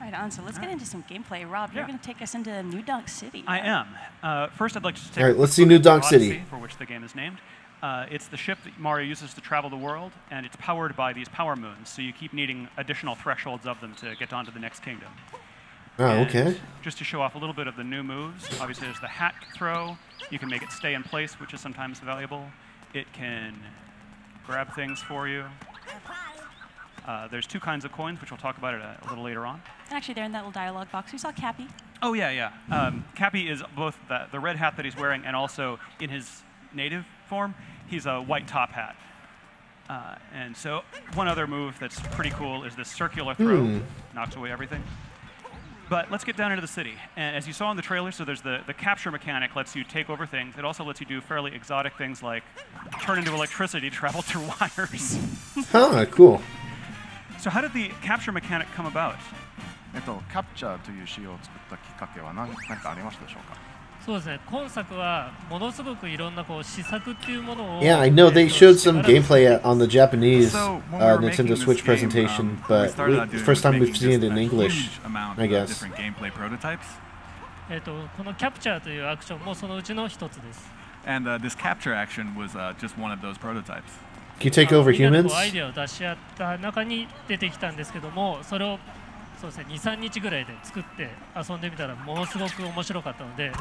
Right on. So let's get into some gameplay. Rob, you're going to take us into New Donk City. I am. First, I'd like to take All right, let's see New Donk Odyssey, City, for which the game is named. It's the ship that Mario uses to travel the world, and it's powered by these power moons, so you keep needing additional thresholds of them to get on to the next kingdom. Oh, okay. Just to show off a little bit of the new moves, obviously there's the hat throw. You can make it stay in place, which is sometimes valuable. It can grab things for you. There's 2 kinds of coins, which we'll talk about a little later on. And actually, there in that little dialogue box, we saw Cappy. Oh, yeah. Cappy is both the red hat that he's wearing and also in his native form, he's a white top hat. And so one other move that's pretty cool is this circular throw. Knocks away everything. But let's get down into the city. And as you saw in the trailer, so there's the capture mechanic lets you take over things. It also lets you do fairly exotic things like turn into electricity, travel through wires. Huh, cool. So how did the capture mechanic come about? キャプチャーという仕様を作ったきっかけは何かありましたでしょうか。そうですね。今作はものすごくいろんなこう試作っていうものを。Yeah, I know they showed some gameplay on the Japanese Nintendo Switch presentation, but first time we've seen it in English, I guess. このキャプチャーというアクションもそのうちの一つです。And this capture action was just one of those prototypes. Can you take over humans? アイデアを出し合った中に出てきたんですけども、それをそうですね、2、3日ぐらいで作って遊んでみたらものすごく面白かったので、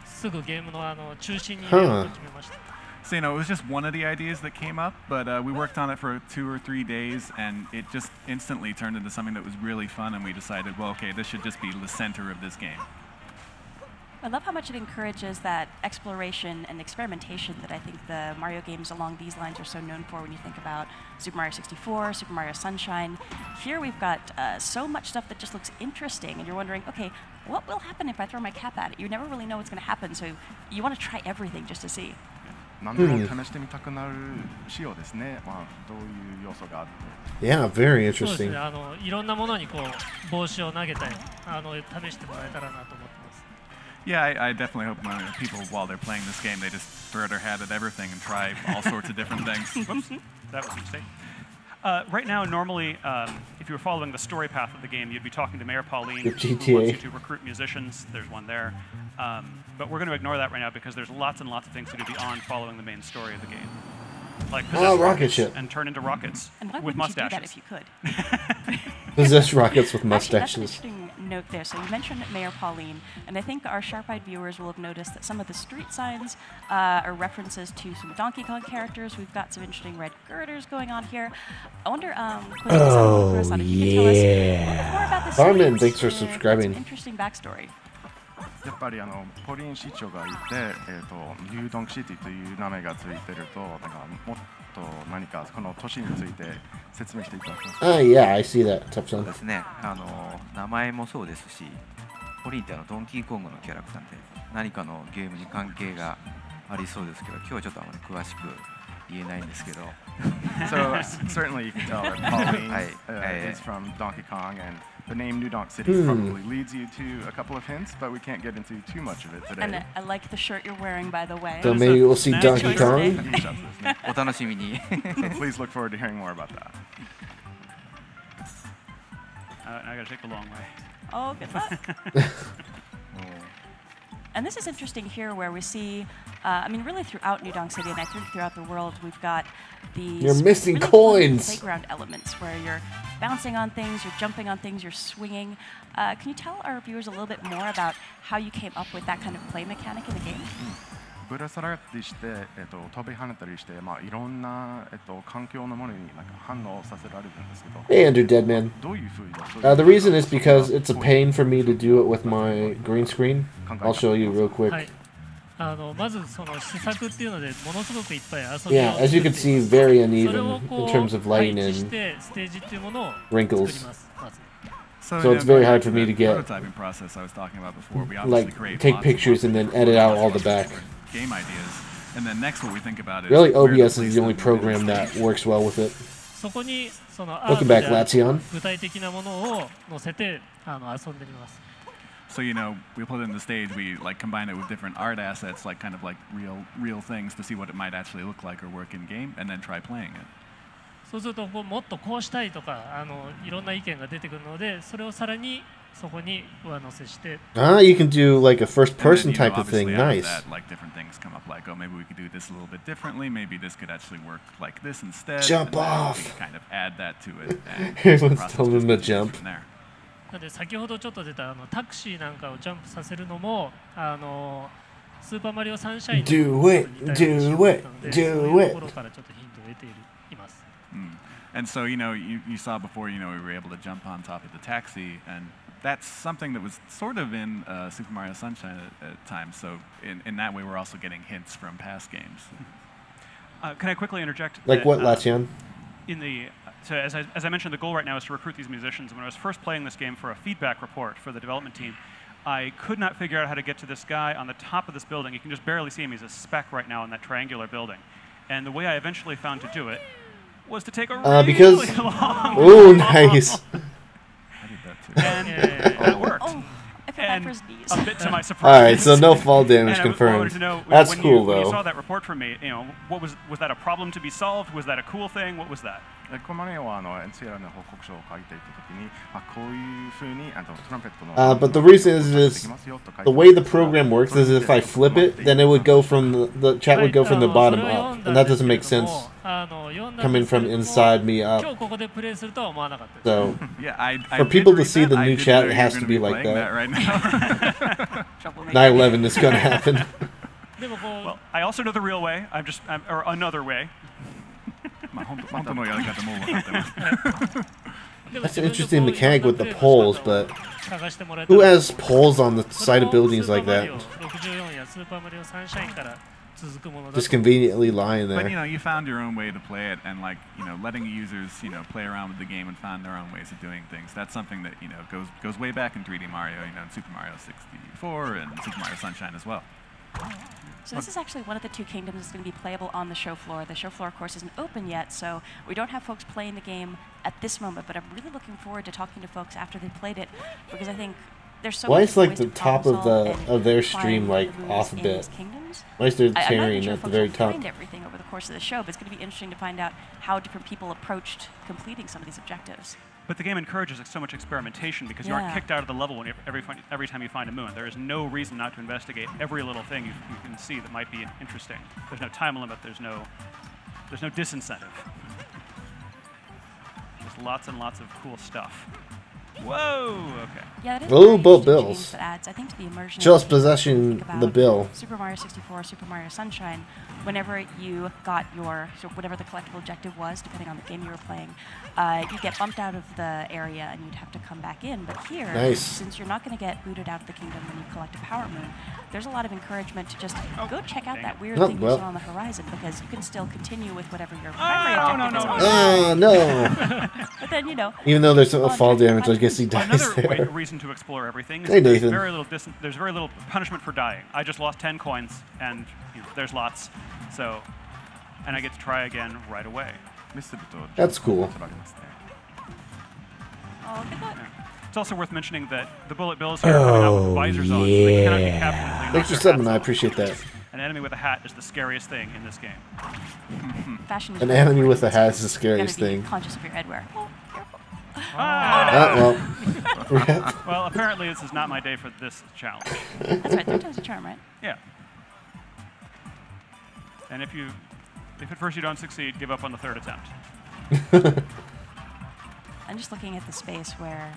すぐゲームの中心に入れようと決めました。So, it was just one of the ideas that came up, but we worked on it for 2 or 3 days, and it just instantly turned into something that was really fun, and we decided, well, okay, this should just be the center of this game. I love how much it encourages that exploration and experimentation that I think the Mario games along these lines are so known for when you think about Super Mario 64, Super Mario Sunshine. Here we've got so much stuff that just looks interesting, and you're wondering, okay, what will happen if I throw my cap at it? You never really know what's going to happen, so you want to try everything just to see. 何でも試してみたくなる仕様ですね。まあどういう要素があって。Yeah, very そうです interesting. ね。いろんなものにこう帽子を投げたり、試してもらえたらなと思ってます。Yeah, I definitely hope people, while they're playing this game, they just throw their hat at everything and try all sorts of different things. Whoops, that was a mistake. Right now, normally, if you were following the story path of the game, you'd be talking to Mayor Pauline, who wants you to recruit musicians. There's one there. But we're going to ignore that right now because there's lots and lots of things to do beyond following the main story of the game. Like possess rocket ship and turn into rockets with mustaches. You do that if you could? Possess rockets with mustaches. Actually, that's an interesting note there. So you mentioned Mayor Pauline, and I think our sharp-eyed viewers will have noticed that some of the street signs are references to some Donkey Kong characters. We've got some interesting red girders going on here. I wonder, oh, if you could tell us more about this. Barman, thanks for subscribing. Interesting backstory. やっぱりポリン市長がいて、ニュードンクシティという名前がついてると、なんかもっと何かこの都市について説明していただけますか。Yeah, I see that. Tough son. ですね。名前もそうですし、ポリンってドンキーコングのキャラクターで何かのゲームに関係がありそうですけど、今日はちょっとあまり詳しく言えないんですけど。So certainly you can tell that Pauline is from Donkey Kong, and the name New Donk City probably leads you to a couple of hints, but we can't get into too much of it today. And I like the shirt you're wearing, by the way. So maybe we'll see Donkey Kong. お楽しみに。So please look forward to hearing more about that. I gotta take the long way. Oh, good luck. And this is interesting here where we see, I mean, really throughout New Donk City, and I think throughout the world, we've got these You're missing really coins. Playground elements where you're bouncing on things, you're jumping on things, you're swinging. Can you tell our viewers a little bit more about how you came up with that kind of play mechanic in the game? ぶら下がったりして、飛び跳ねたりして、まあいろんな環境のものになんか反応させられるんですけど。Hey, Andrew Deadman. どういう風に。The reason is because it's a pain for me to do it with my green screen. I'll show you real quick. まずその試作っていうのでものすごくいっぱい遊びを Yeah, as you can see, very uneven in terms of lighting and ステージっていうものを wrinkles. まず So it's very hard for me to get, prototyping process I was talking about before. We like, create take pictures and then edit out all the back. Game ideas, and then next what we think about is really OBS is the only program that works well with it. そこにその Welcome back, Latsion. 具体的なものを載せて遊んでみます。So we put it in the stage. We like combine it with different art assets, like kind of like real things, to see what it might actually look like or work in game, and then try playing it. そうするともっとこうしたいとかいろんな意見が出てくるので、それをさらにそこに上乗せして。You can do like a first-person type of thing. Nice. Like different things come up, like maybe we could do this a little bit differently. Maybe this could actually work like this instead. Jump off. Kind of add that to it. Everyone's telling them to jump. なので先ほどちょっと出たタクシーなんかをジャンプさせるのもスーパーマリオサンシャインの Do it, do it, do it. ところからちょっとヒントを得ています。And so you saw before we were able to jump on top of the taxi, and that's something that was sort of in Super Mario Sunshine at times. So in that way, we're also getting hints from past games. Can I quickly interject? Like what, Latian? So as I mentioned, the goal right now is to recruit these musicians. When I was first playing this game for a feedback report for the development team, I could not figure out how to get to this guy on the top of this building. You can just barely see him. He's a speck right now in that triangular building. And the way I eventually found to do it was to take a really long... Oh, nice. I did that too. And that worked. Oh, I feel bad for his knees. A bit to my surprise. All right, so no fall damage confirmed. That's cool, though. When you saw that report from me, was that a problem to be solved? Was that a cool thing? What was that? このマリオはNCR の報告書を書いていたときに、こういうふうにトランペットの But the reason is the way the program works is if I flip it, then it would go from the chat would go from the bottom up, and that doesn't make sense. Coming from inside me up. So for people to see the new chat, it has to be like that. Right now. 9/11 is going to happen. Well, I also know the real way. Or another way. That's an interesting mechanic with the poles, but who has poles on the side of buildings like that? Just conveniently lying there. But you found your own way to play it, and letting users play around with the game and find their own ways of doing things. That's something that goes way back in 3D Mario, in Super Mario 64 and Super Mario Sunshine as well. So this is actually one of the two kingdoms that's going to be playable on the show floor. The show floor, of course, isn't open yet, so we don't have folks playing the game at this moment, but I'm really looking forward to talking to folks after they've played it, because I think there's so many ways like to the top of their stream off a bit? Why is there tearing at the very top? Find everything over the course of the show, but it's going to be interesting to find out how different people approached completing some of these objectives. But the game encourages so much experimentation because you aren't kicked out of the level every time you find a moon. There is no reason not to investigate every little thing you can see that might be interesting. There's no time limit. There's no disincentive. Just lots and lots of cool stuff. Whoa! Okay. Yeah, that is both bills. That adds, I think, to the immersion. Just possessing the bill. Super Mario 64, Super Mario Sunshine. Whenever you got whatever the collectible objective was, depending on the game you were playing, you'd get bumped out of the area and you'd have to come back in. But here, since you're not going to get booted out of the kingdom when you collect a Power Moon, there's a lot of encouragement to just go check out that weird thing you saw on the horizon, because you can still continue with whatever your primary objective is. Oh, no. But then, even though there's a fall damage, I guess he dies there. Another reason to explore everything is Nathan. There's very little punishment for dying. I just lost 10 coins, and there's lots. So, and I get to try again right away. That's cool. Oh, good luck. It's also worth mentioning that the bullet bills here are coming out with visors on, so they cannot be captured. Thanks for subbing, I appreciate that. An enemy with a hat is the scariest thing in this game. An enemy with a hat is the scariest thing. Conscious of your headwear. Well, apparently this is not my day for this challenge. That's right, 3 times the charm, right? Yeah. And if at first you don't succeed, give up on the 3rd attempt. I'm just looking at the space where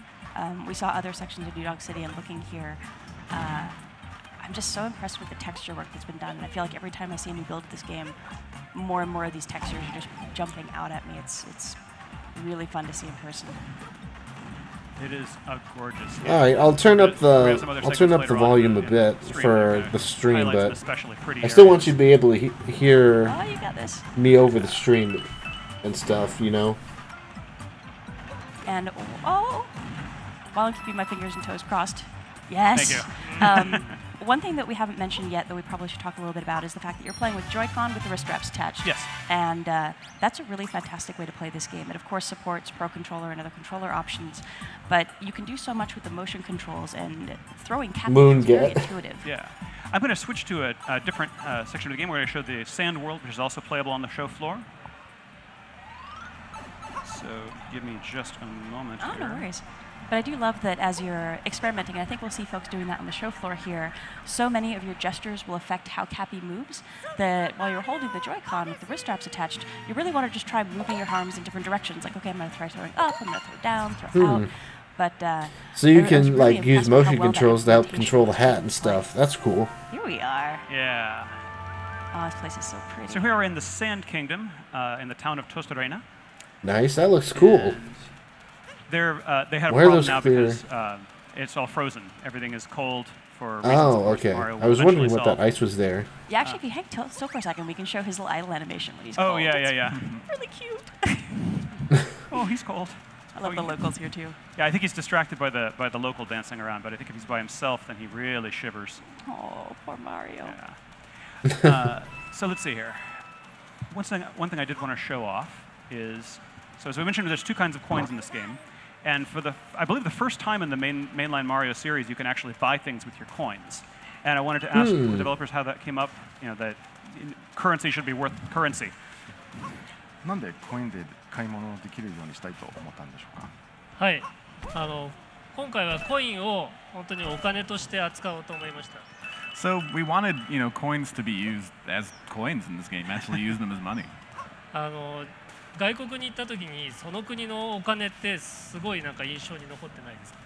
we saw other sections of New Dog City, and looking here, I'm just so impressed with the texture work that's been done. And I feel like every time I see a new build of this game, more and more of these textures are just jumping out at me. It's really fun to see in person. It is a gorgeous game. All right, I'll turn up the volume a bit for the stream, but I still want you to be able to hear me over the stream and stuff, And while I'm keeping my fingers and toes crossed, yes. Thank you. One thing that we haven't mentioned yet that we probably should talk a little bit about is the fact that you're playing with Joy-Con with the wrist straps attached. Yes. And that's a really fantastic way to play this game. It, of course, supports Pro Controller and other controller options, but you can do so much with the motion controls, and throwing Cappy is very intuitive. Yeah. I'm going to switch to a different section of the game where I show the Sand World, which is also playable on the show floor. So give me just a moment Oh, here. no worries. But I do love that as you're experimenting, and I think we'll see folks doing that on the show floor here, so many of your gestures will affect how Cappy moves that while you're holding the Joy-Con with the wrist straps attached, you really want to just try moving your arms in different directions. Like, okay, I'm going to try throwing up, I'm going to throw down, throw out. But so you I was can really like use impressed by how motion well that controls to help implementation control the was hat taking and stuff. place. That's cool. Here we are. Yeah. Oh, this place is so pretty. So here we're in the Sand Kingdom, in the town of Tostarena. Nice. That looks cool. And they had a Why are problem those now clear? because it's all frozen. Everything is cold for reasons Oh, of course okay. Mario I will was wondering eventually what solve. that ice was there. Yeah, actually, if you hang still for a second, we can show his little idle animation when he's Oh, cold. yeah, It's yeah. really cute. Oh, he's cold. I love the locals here, too. Yeah, I think he's distracted by the local dancing around, but I think if he's by himself, then he really shivers. Oh, poor Mario. Yeah. So let's see here. One thing I did want to show off is, so as we mentioned, there's two kinds of coins in this game. And for I believe the first time in the mainline Mario series, you can actually buy things with your coins. And I wanted to ask the developers how that came up, that currency should be worth currency. なんでコインで買い物できるようにしたいと思ったんでしょうか。はい、今回はコインを本当にお金として扱おうと思いました。So we wanted, coins to be used as coins in this game. Actually, use them as money. 外国に行った時にその国のお金ってすごいなんか印象に残ってないですか。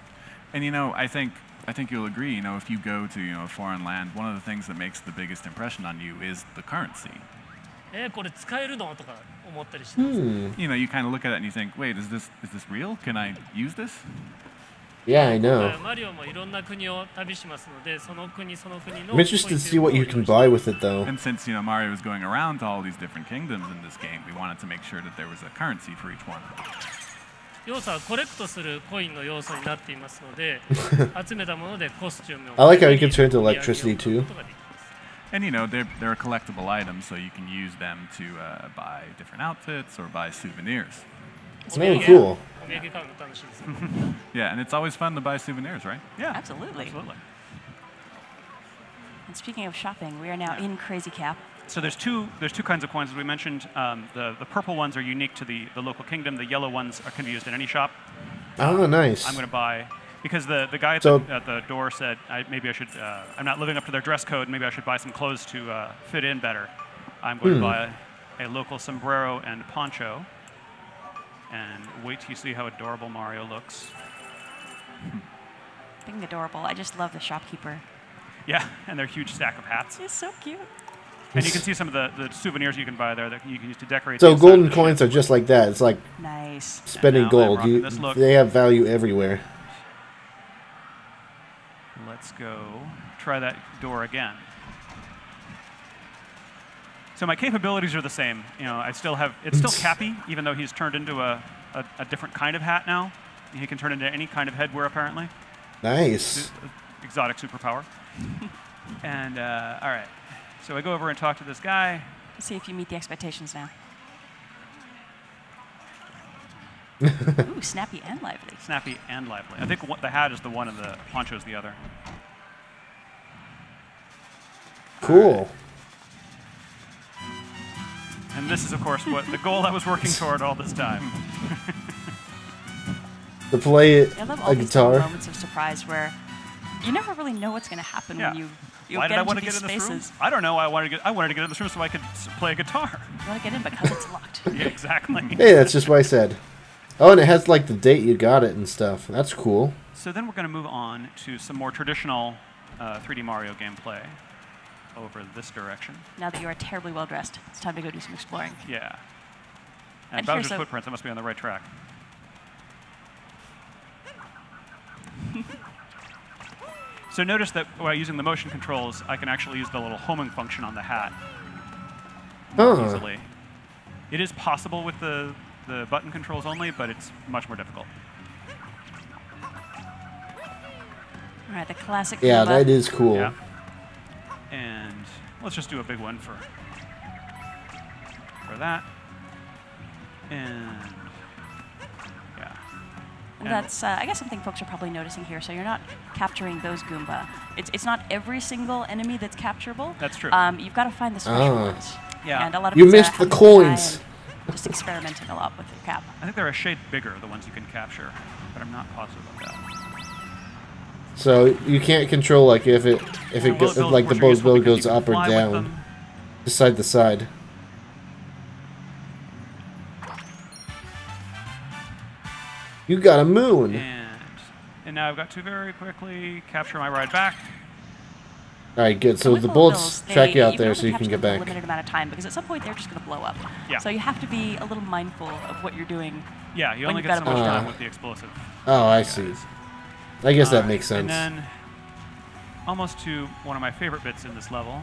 And I think you'll agree. If you go to a foreign land, one of the things that makes the biggest impression on you is the currency. これ使えるのとか思ったりしてます。You kind of look at it and you think, wait, is this real? Can I use this? Yeah, I know. マリオもいろんな国を旅しますので、その国の I'm interested to see what you can buy with it, though. And since Mario is going around to all these different kingdoms in this game, we wanted to make sure that there was a currency for each one. 要素はコレクトするコインの要素になっていますので、集めたものでコスチュームを I like how you can turn to electricity, too. And they're a collectible item, so you can use them to buy different outfits or buy souvenirs. It's really cool. Yeah, and it's always fun to buy souvenirs, right? Yeah, absolutely. And speaking of shopping, we are now in Crazy Cap. So there's two kinds of coins, as we mentioned. The purple ones are unique to the local kingdom. The yellow ones can be used in any shop. Oh, nice. I'm going to buy, because the guy at the door said, maybe I should, I'm not living up to their dress code, maybe I should buy some clothes to fit in better. I'm going to buy a local sombrero and poncho. And wait till you see how adorable Mario looks. Being adorable, I just love the shopkeeper. Yeah, and their huge stack of hats. He's so cute. And you can see some of the souvenirs you can buy there that you can use to decorate. So golden coins are just like that. It's like nice. Spending gold. They have value everywhere. Let's go try that door again. So my capabilities are the same. I still have, it's still Cappy, even though he's turned into a different kind of hat now. He can turn into any kind of headwear, apparently. Nice. Exotic superpower. And, all right. So I go over and talk to this guy. Let's see if you meet the expectations now. Ooh, snappy and lively. Snappy and lively. I think the hat is the one and the poncho is the other. Cool. And this is, of course, the goal I was working toward all this time. To play I love all a these guitar. moments of surprise where you never really know what's going to happen when you Why get did I into want to these get in this spaces. room? I don't know. I wanted to get in this room so I could play a guitar. You want to get in because it's locked. Yeah, exactly. Hey, that's just what I said. Oh, and it has like the date you got it and stuff. That's cool. So then we're going to move on to some more traditional 3D Mario gameplay over this direction. Now that you are terribly well dressed, it's time to go do some exploring. Yeah. And here's Bowser's footprints, I must be on the right track. So notice that while using the motion controls, I can actually use the little homing function on the hat easily. It is possible with the button controls only, but it's much more difficult. All right, the classic. Yeah, that is cool. Yeah. And let's just do a big one for that. And yeah. And that's, I guess, something folks are probably noticing here. So you're not capturing those Goomba. It's not every single enemy that's capturable. That's true. You've got to find the special ones. Yeah. And a lot of You it's, missed the having to coins. try just experimenting a lot with your cap. I think they're a shade bigger, the ones you can capture, but I'm not positive about that. So you can't control like if it goes, like the bullet bill goes up or down, side to side. You got a moon. And now I've got to very quickly capture my ride back. All right, good. So the bullets track you out there, so you can get back. A limited amount of time, because at some point they're just going to blow up. Yeah. So you have to be a little mindful of what you're doing. Yeah, you only get so much time with the explosive. Oh, I see. I guess that makes sense. And then, almost to one of my favorite bits in this level.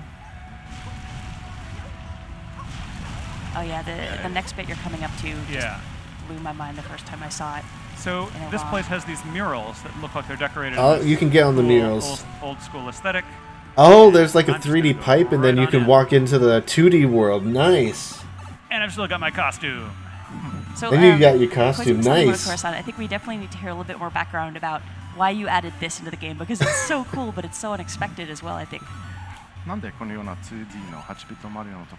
Oh yeah, the next bit you're coming up to just blew my mind the first time I saw it. So this place has these murals that look like they're decorated. Oh, you can get on the murals. Old school aesthetic. Oh, there's like a 3D pipe, and then you can walk into the 2D world. Nice. And I've still got my costume. So then you got your costume. Nice. I think we definitely need to hear a little bit more background about why you added this into the game, because it's so cool, but it's so unexpected as well, I think.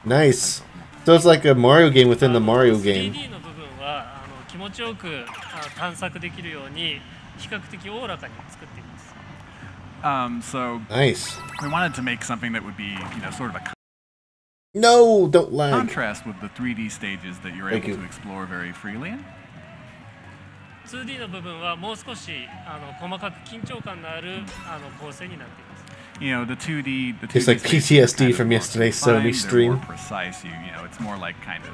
Nice. So it's like a Mario game within the Mario game. So nice. We wanted to make something that would be, sort of a don't lag. contrast with the 3D stages that you're able to explore very freely in. 2D の部分はもう少し細かく緊張感のある構成になっています。The 2D it's like PTSD from yesterday's Sony stream. More precise, it's more like kind of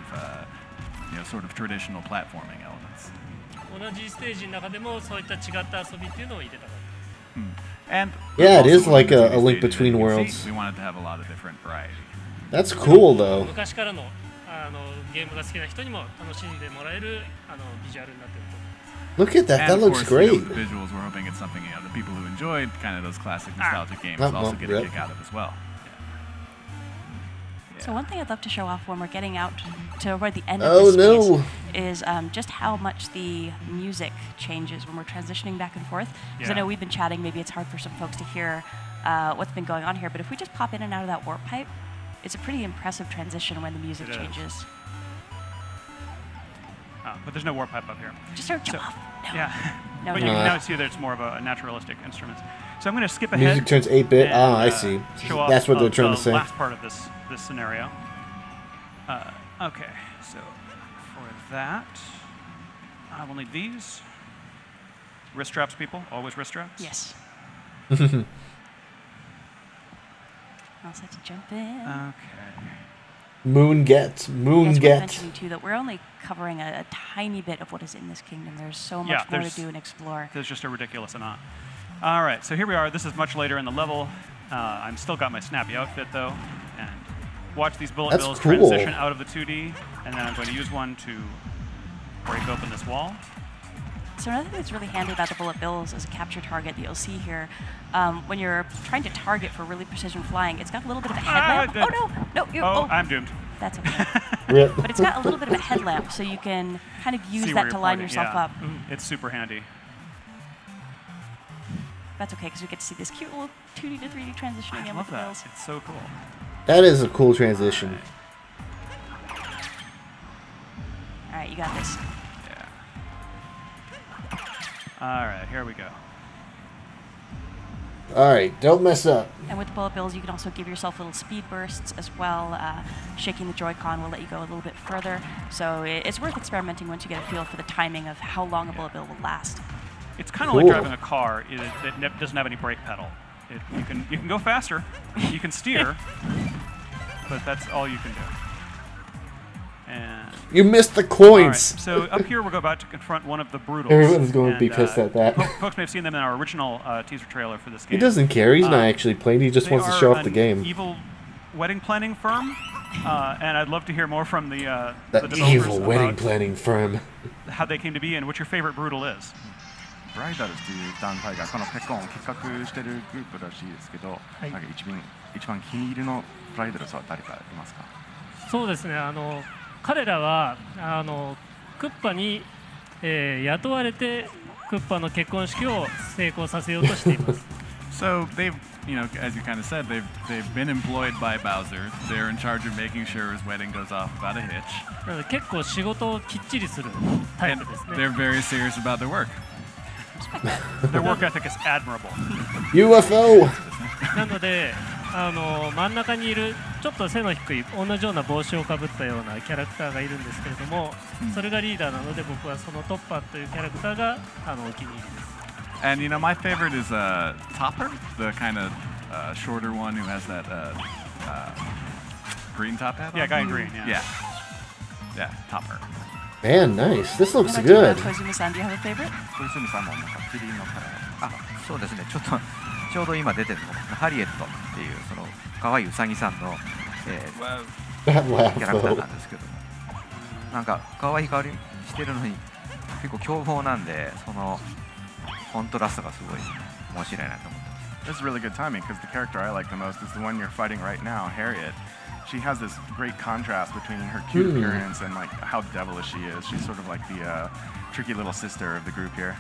sort of traditional platforming elements. 同じステージの中でもそういった違った遊びっていうのを入れたかったです。And yeah, it is like a link between worlds. We wanted to have a lot of different variety. That's cool though. 昔からのゲームが好きな人にも楽しんでもらえるビジュアルになっていると思います。Look at that! That looks great. The visuals, we're hoping it's something the people who enjoyed kind of those classic nostalgic games also get a kick out of as well. So one thing I'd love to show off when we're getting out toward the end of this space is just how much the music changes when we're transitioning back and forth. Because I know we've been chatting, maybe it's hard for some folks to hear what's been going on here, but if we just pop in and out of that warp pipe, it's a pretty impressive transition when the music changes. But there's no warp pipe up here. Just start jump off. No. Yeah. But you can now see that it's more of a naturalistic instrument. So I'm going to skip ahead. Music turns 8-bit. I see. That's what they're trying to say. The last part of this scenario. Okay, so for that, I will need these. Wrist straps, people. Always wrist straps. Yes. I'll set to jump in. Okay. Moon get. It's worth mentioning too that we're only covering a tiny bit of what is in this kingdom. There's so much more to do and explore. There's just a ridiculous amount. All right, so here we are. This is much later in the level. I'm still got my snappy outfit though, and watch these bullet bills transition out of the 2D, and then I'm going to use one to break open this wall. So another thing that's really handy about the bullet bills as a capture target that you'll see here, when you're trying to target for really precision flying, it's got a little bit of a headlamp. I'm doomed. That's okay. But it's got a little bit of a headlamp, so you can kind of use that to line yourself up. It's super handy. That's okay, because we get to see this cute little 2D to 3D transitioning in with the bills. It's so cool. That is a cool transition. All right, you got this. All right, here we go. All right, don't mess up. And with the bullet bills, you can also give yourself little speed bursts as well. Shaking the Joy-Con will let you go a little bit further. So it's worth experimenting once you get a feel for the timing of how long a bullet bill will last. It's kind of like driving a car that doesn't have any brake pedal. You can go faster, you can steer, but that's all you can do. And you missed the coins. Right, so up here we're about to confront one of the Brutals. Everyone's going to be pissed at that. Folks may have seen them in our original teaser trailer for this game. He doesn't care. He's not actually playing. He just wants to show off the game. Evil wedding planning firm, and I'd love to hear more from the evil wedding planning firm. How they came to be and what your favorite Brutal is. ブライダルズという団体がこのペコンを企画しているグループらしいですけど、なんか一番気に入りのブライダルズは誰かいますか？そうですね。彼らはクッパに、雇われてクッパの結婚式を成功させようとしています。So they've, you know, as you kind of said, they've been employed by Bowser. They're in charge of making sure his wedding goes off without a hitch. なので結構仕事をきっちりするタイ And プですね。 they're very serious about their work. Their work ethic is admirable. UFO! なので真ん中にいるちょっと背の低い同じような帽子をかぶったようなキャラクターがいるんですけれども、それがリーダーなので僕はそのトッパーというキャラクターがお気に入りです。 And you know, my favorite is Topper, the kind of shorter one who has that green top hat. Yeah, on. guy in green. Yeah. Yeah, Topper. Man, nice. This looks How about you, good. Koizumi-san, do you have a favorite? 小泉さんもなんかキリンのカラー。あ、そうですね。ちょうど今出てるのがハリエットっていうその可愛いウサギさんの、That laugh, キャラクター though. なんですけど、なんか可愛い香りしてるのに結構凶暴なんで、そのコントラストがすごい面白いなと思ってます。 This is really good timing because the character I like the most is the one you're fighting right now, Harriet. She has this great contrast between her cute appearance and like how devilish she is. She's sort of like the tricky little sister of the group here.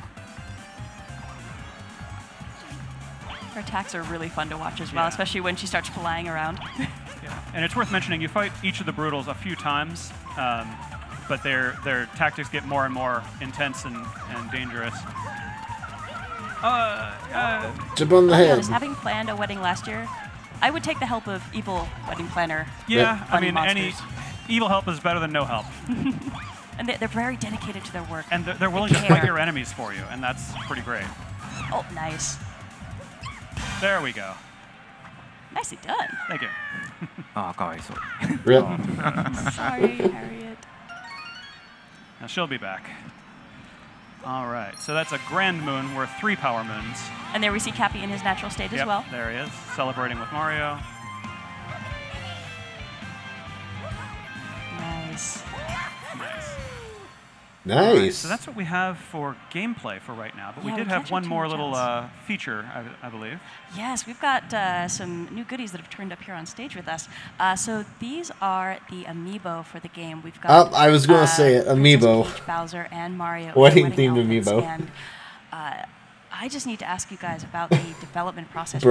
Her attacks are really fun to watch as well, especially when she starts flying around. Yeah. And it's worth mentioning, you fight each of the Brutals a few times, but their tactics get more and more intense and dangerous. Jump on the I'll be head. honest, having planned a wedding last year, I would take the help of evil wedding planner. Yeah, I bunny mean, any monsters. evil help is better than no help. And they're very dedicated to their work. And they're willing to fight your enemies for you, and that's pretty great. Oh, nice. There we go. Nicely done. Thank you. ああ、かわいそう。 Rip. Sorry, Harriet. Now she'll be back. All right, so that's a grand moon worth 3 power moons. And there we see Cappy in his natural state as Yep, well. there he is, celebrating with Mario. Nice. Nice. Nice. So that's what we have for gameplay for right now, but Yeah, we did we have can't do one too more much little else. feature, I believe. Yes, we've got some new goodies that have turned up here on stage with us. So these are the amiibo for the game. We've got. I was gonna say it, amiibo. Princess Peach, Bowser, and Mario. in Wedding wedding themed outfits, amiibo. And I just need to ask you guys about the development process.